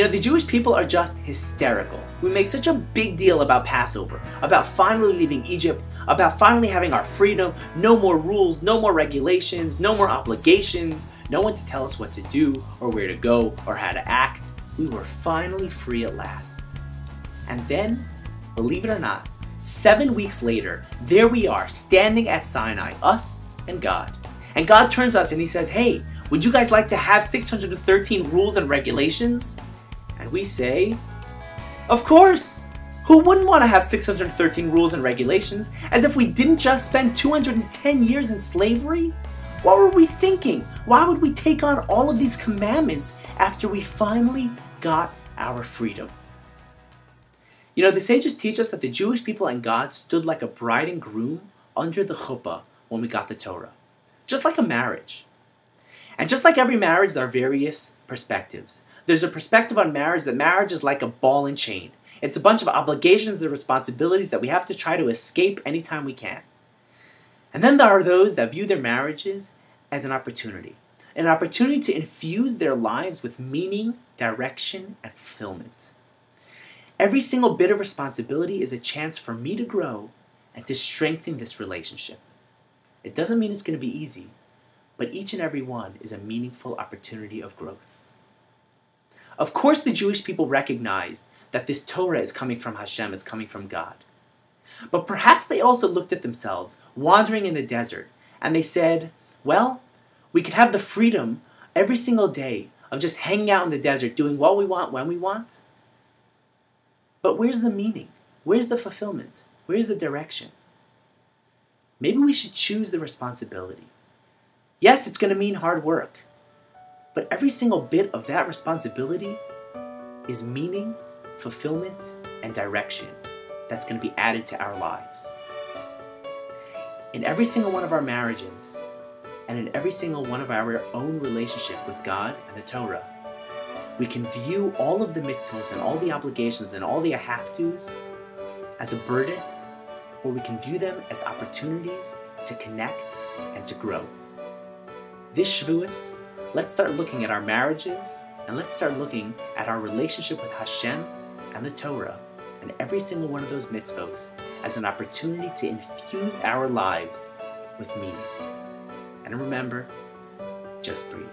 The Jewish people are just hysterical. We make such a big deal about Passover, about finally leaving Egypt, about finally having our freedom, no more rules, no more regulations, no more obligations, no one to tell us what to do or where to go or how to act. We were finally free at last. And then, believe it or not, 7 weeks later, there we are standing at Sinai, us and God. And God turns to us and he says, "Hey, would you guys like to have 613 rules and regulations?" And we say, of course! Who wouldn't want to have 613 rules and regulations? As if we didn't just spend 210 years in slavery? What were we thinking? Why would we take on all of these commandments after we finally got our freedom? The sages teach us that the Jewish people and God stood like a bride and groom under the chuppah when we got the Torah. Just like a marriage. And just like every marriage, there are various perspectives. There's a perspective on marriage that marriage is like a ball and chain. It's a bunch of obligations and responsibilities that we have to try to escape anytime we can. And then there are those that view their marriages as an opportunity to infuse their lives with meaning, direction, and fulfillment. Every single bit of responsibility is a chance for me to grow and to strengthen this relationship. It doesn't mean it's going to be easy, but each and every one is a meaningful opportunity of growth. Of course, the Jewish people recognized that this Torah is coming from Hashem, it's coming from God. But perhaps they also looked at themselves, wandering in the desert, and they said, well, we could have the freedom every single day of just hanging out in the desert, doing what we want, when we want. But where's the meaning? Where's the fulfillment? Where's the direction? Maybe we should choose the responsibility. Yes, it's going to mean hard work. But every single bit of that responsibility is meaning, fulfillment, and direction that's going to be added to our lives. In every single one of our marriages, and in every single one of our own relationship with God and the Torah, we can view all of the mitzvahs and all the obligations and all the have-tos as a burden, or we can view them as opportunities to connect and to grow. This Shavuos, let's start looking at our marriages, and let's start looking at our relationship with Hashem and the Torah, and every single one of those mitzvos as an opportunity to infuse our lives with meaning. And remember, just breathe.